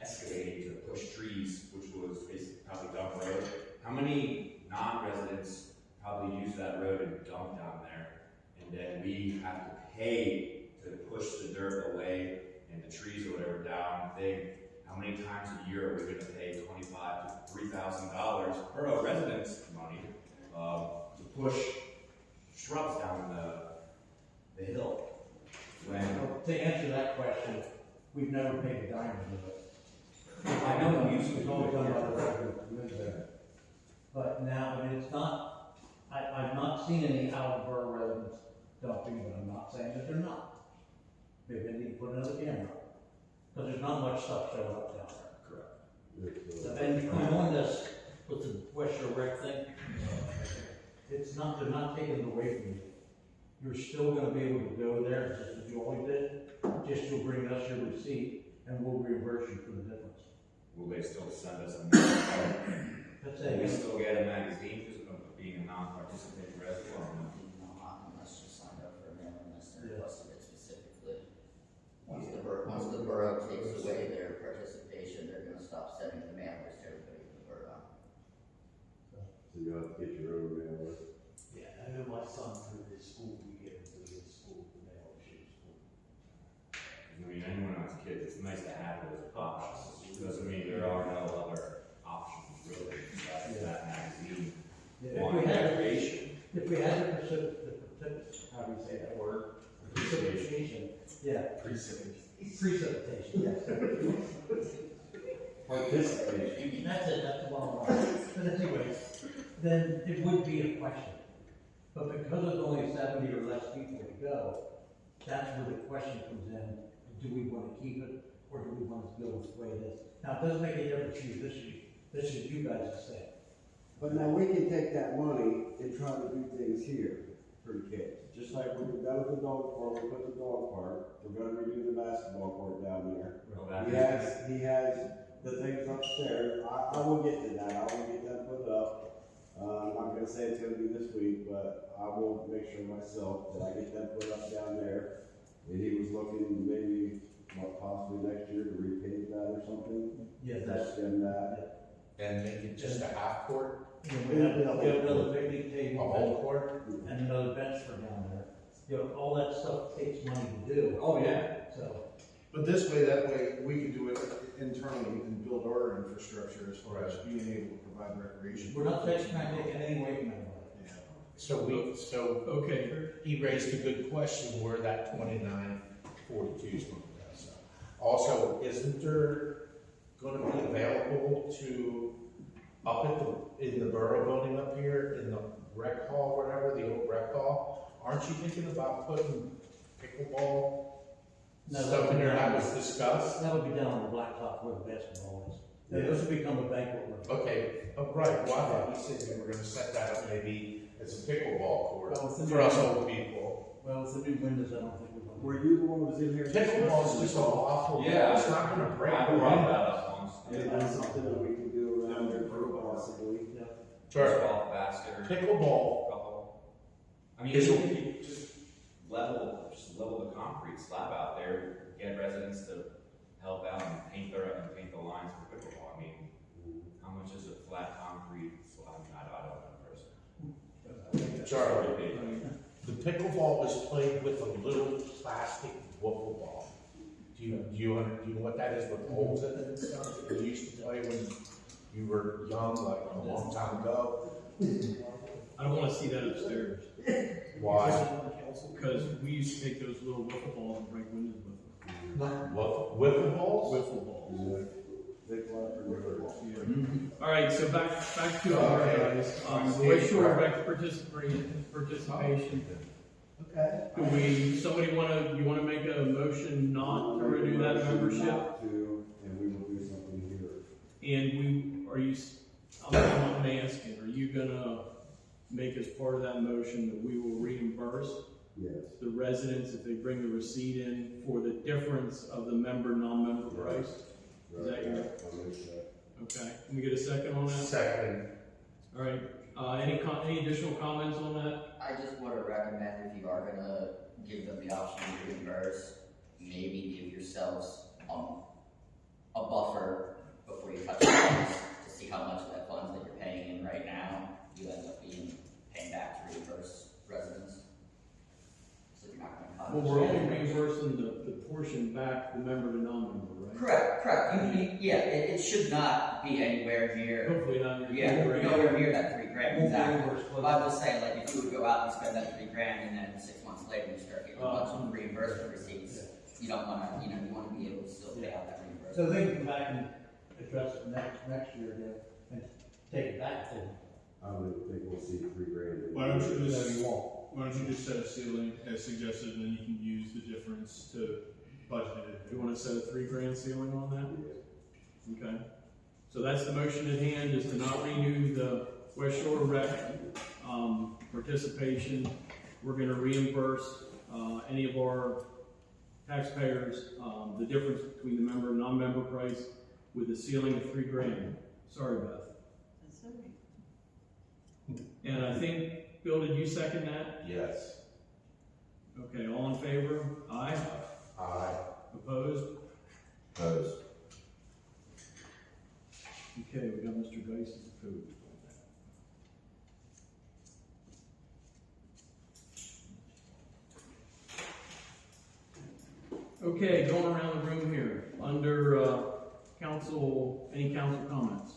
excavating to push trees, which was basically probably dump road. How many non-residents probably use that road and dump down there? And then we have to pay to push the dirt away and the trees or whatever down. How many times a year are we gonna pay $2,500 to $3,000 per resident's money to push shrubs down the hill? When To answer that question, we've never paid a dime of it. I know we used to It's do all it, done by yeah. the resident who lives there. But now, it's not, I've not seen any out of borough residents dumping, but I'm not saying that they're not. Maybe they need to put another camera, because there's not much stuff showing up down there. Correct. And on this, with the West Shore Rec thing, they're not taking it away from you. You're still gonna be able to go there, just as you always did, just you'll bring us your receipt, and we'll reimburse you for the difference. Will they still send us a magazine? That's Will we it. still get a magazine of being a non-participating resident or not? Unless you signed up for a mailing list and Yeah. requested it specifically. Once the borough takes away their participation, they're gonna stop sending the mail list to everybody in the borough. So you have to get your own mailer. Yeah, I know my son through his school, we get him through his school, the mail issue school. how do you say that word? Precipitation. Yeah. Precipitation, yes. Participation. That's it, that's the bottom line. But anyway, then it would be a question. But because there's only 70 or less people to go, that's where the question comes in. Do we want to keep it, or do we want to go with the way it is? Now, it doesn't make any difference to you, this is you guys to say. But now we can take that money and try to do things here for the kids. Just like we've done with the dog park, we put the dog park, we're gonna redo the basketball court down there. He has the things upstairs. I will get to that, I will get that put up. I'm not gonna say it's gonna be this week, but I will make sure myself that I get that put up down there. And he was looking maybe, possibly next year to repave that or something. Yes, Just them that. And make it just a half court, We have another picnic a table. whole court? And another bench for down there. You know, all that stuff takes money to do. Oh, yeah. So, But this way, that way, we can do it internally and build our infrastructure as far as being able to provide recreation. we're not taking anything away from anybody. Yeah. So Okay, he raised a good question where that 2942 is going to go. So, also, isn't there going to be available to up at in the borough building up here in the rec hall, whatever, the old rec hall? Aren't you thinking about putting pickleball stuff in there that was discussed? That would be down on the blacktop where the basketball is. This will become a banquet room. Okay, right, well, I thought you said you were gonna set that up maybe as a pickleball court Well, it's for us old people. Well, with the new windows, I don't think we're going to. Were you the one who was in here? Pickleball is just awful. Yeah. It's not gonna break. I brought that up once. Is that something that we can do around there possibly? Sure. Golf basket or Pickleball, couple. I mean, Is even it- if you just level the concrete slab out there, get residents to help out and paint the lines for pickleball. I mean, how much is a flat concrete slab? I don't know personally. Charlie, the pickleball is played with a little plastic wiffle ball. Do you know what that is with holes in it and stuff? You used to play when you were young, like a long time ago. I don't wanna see that upstairs, Why? because we used to take those little wiffle balls and break windows with them. Not wiffle balls? Wiffle balls. Big one for river. All right, so back to our guys, West Shore rec participation. Okay. Do you wanna make a motion not to renew that membership? Not to, and we will do something here. And I'm asking, are you gonna make as part of that motion that we will reimburse Yes. the residents if they bring the receipt in for the difference of the member, non-member price? Is that your, I'll make that. okay, can we get a second on that? Second. All right, any additional comments on that? I just want to recommend if you are gonna give them the option to reimburse, maybe give yourselves, a buffer before you touch the funds to see how much of that funds that you're paying in right now, you end up paying back to reimburse residents. So you're not gonna. Well, we're only reimbursing the portion back, the member to non-member, right? Correct. Usually, yeah, it should not be anywhere near, Hopefully not. yeah, nowhere near that $3,000, Won't exactly. reimburse close. But I'm just saying, like, if you would go out and spend that $3,000 and then 6 months later you start getting a bunch of reimbursement receipts, you don't wanna, you wanna be able to still pay out that reimbursement. So they can come back and address it next year again and take it back to them. I don't think we'll see $3,000. Why don't you No, just, you won't. why don't you just set a ceiling as suggested, and then you can use the difference to budget it. Do you wanna set a $3,000 ceiling on that? Yeah. Okay, so that's the motion at hand, is to not renew the West Shore Rec, participation. We're gonna reimburse, any of our taxpayers, the difference between the member and non-member price with a ceiling of $3,000. Sorry, Beth. That's all right. And I think, Bill, did you second that? Yes. Okay, all in favor? Aye. Aye. Opposed? Opposed. Okay, we got Mr. Geis as opposed. Okay, going around the room here, under, any council comments?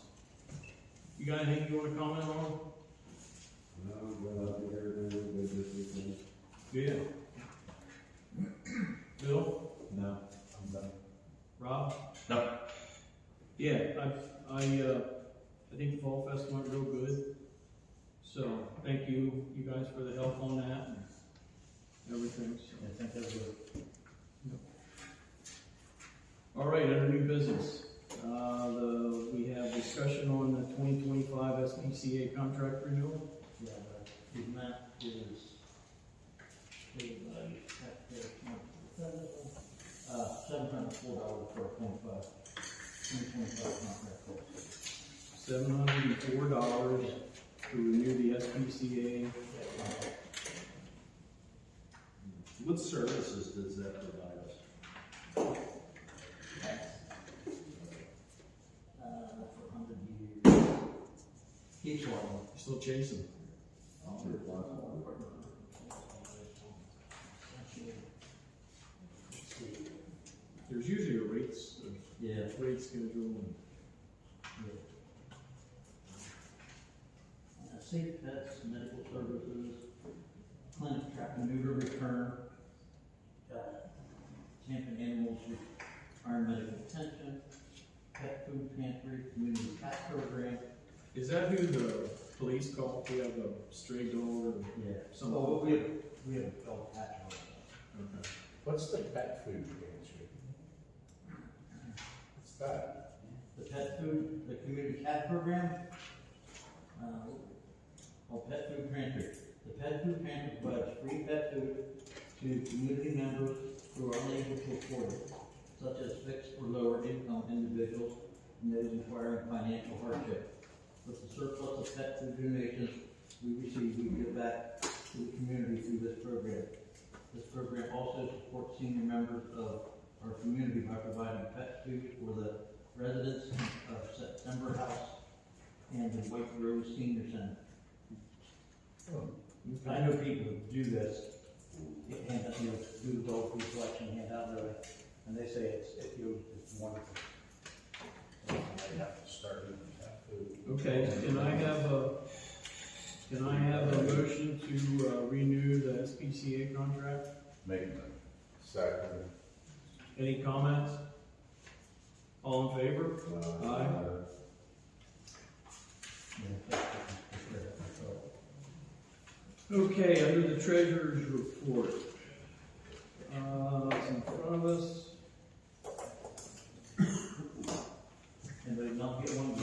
You got anything you wanna comment on? No, well, I think everything will be this weekend. Yeah. guys for the help on that and everything, so. I think that's good. All right, under new business, we have discussion on the 2025 SPCA contract renewal. Yeah, the amount is, $704 for a 2025 contract. $704 to renew the SPCA. What services does that provide us? For 100 years. Keeps one. Still chasing. There's usually a rates, Yeah. rate schedule and. Safe pets, medical services, clinic trap and neuter return, camping animals require medical attention, pet food pantry, community cat program. Is that who the police call if we have a stray dog or Yeah. something? Oh, we have a dog patch on it. Okay. What's the pet food pantry? What's that? The pet food, the community cat program, pet food pantry. The pet food pantry provides free pet food to community members who are unable to afford it, such as fixed or lower income individuals and those requiring financial hardship. With the surplus of pet food donations we receive, we give back to the community through this program. This program also supports senior members of our community by providing pet food for the residents of September House and the White Rose Senior Center. I know people who do this, hand out, do the dog food collection, hand out really, and they say it's wonderful. I have to start eating pet food. Okay, can I have a motion to renew the SPCA contract? Make that. Second. Any comments? All in favor? Aye. Okay, under the treasurer's report. It's in front of us. Anybody not get one?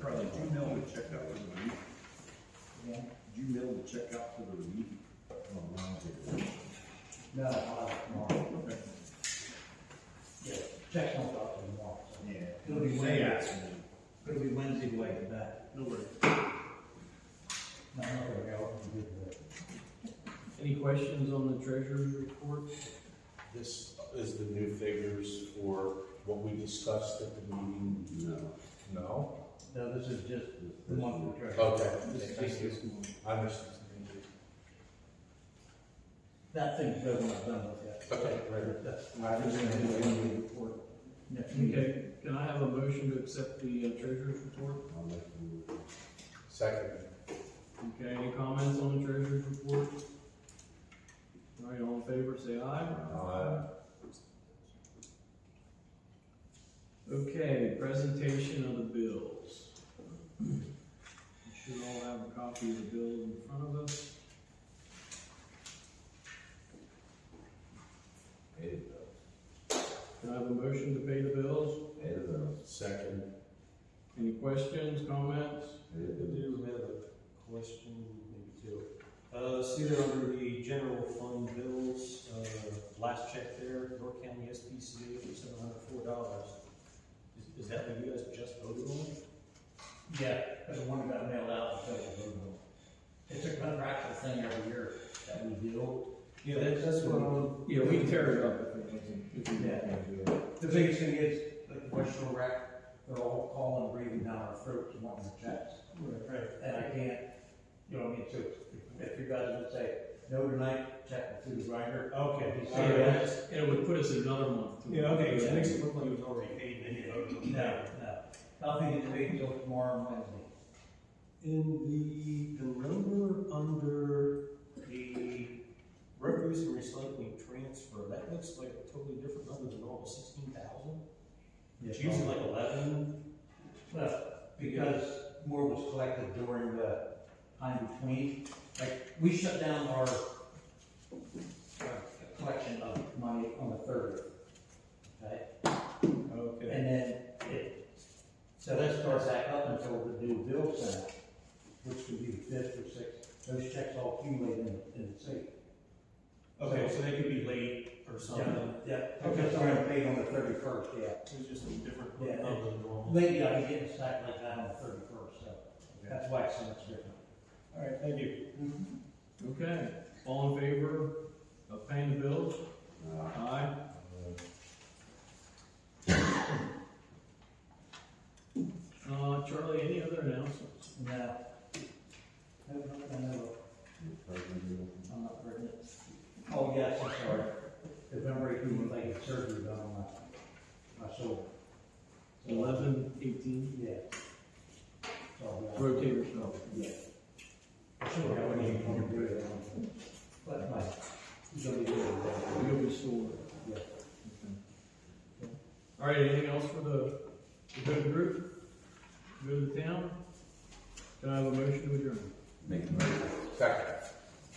Charlie, did you mail the check out to the relief? Yeah. Did you mail the check out to the relief? No, tomorrow. Okay. Yeah, check's not out tomorrow. So. Yeah. It'll be They Wednesday. asked me. It'll be Wednesday to get back. No worries. No, I'm not gonna go. I'll do that. Any questions on the treasurer's report? This is the new figures for what we discussed at the meeting? No. No? No, this is just the monthly treasure. Okay. Thank you. I understand. That thing's good when I'm done with that. Okay, right. That's, I just gonna do the monthly report. Next meeting. Okay, can I have a motion to accept the treasurer's report? Second. Okay, any comments on the treasurer's report? All right, all in favor, say aye. Okay, presentation of the bills. You should all have a copy of the bills in front of us. Can I have a motion to pay the bills? Second. Any questions, comments? I do have a question, maybe two. See there under the general fund bills, last check there, York County SPCA for $704. Is that what you guys just voted on? Yeah, because the one that got mailed out, it's a contractual thing every year that we do. Yeah, that's what I'm. Yeah, we can tear it up if it doesn't. If we Yeah. don't do it. The biggest thing is, like the Western Rec, they're all calling and breathing down our throats and wanting the checks. Right. And I can't, you know what I mean, so if you guys would say, no tonight, check it through the grinder. Okay. Be Yeah, serious. and it would put us another month. to- Yeah, okay, so it makes it look like it was already paid and then you voted on it. No, nothing is paid until tomorrow and Wednesday. In the number under the refuse and recycling transfer, that looks like a totally different number than all the 16,000. It's usually like 11. Well, because more was collected during the time between. Like, we shut down our collection of money on the 30th, okay? Okay. And then so that starts back up until the new bill sent out, which could be the 5th or 6th. Those checks all accumulate in the safe. Okay, so they could be late or something. Yeah, okay, so I'm paid on the 31st, yeah. It's just a different Yeah, number than normal. Lately, I've been getting stacked like that on the 31st, so that's why it's so much different. All right, thank you. Okay, all in favor of paying the bills? Aye. Charlie, any other announcements? No. No, I'm not pregnant. Oh, yes, I'm sorry. November 18th, I get surgery done on my shoulder. 11/18, Yeah. So I'll be out. rotator cuff. Yeah. I should have already informed you. But my, it's gonna be good. You'll be sore. Yeah. All right, anything else for the good group? Good of the town? Can I have a motion to adjourn? Second.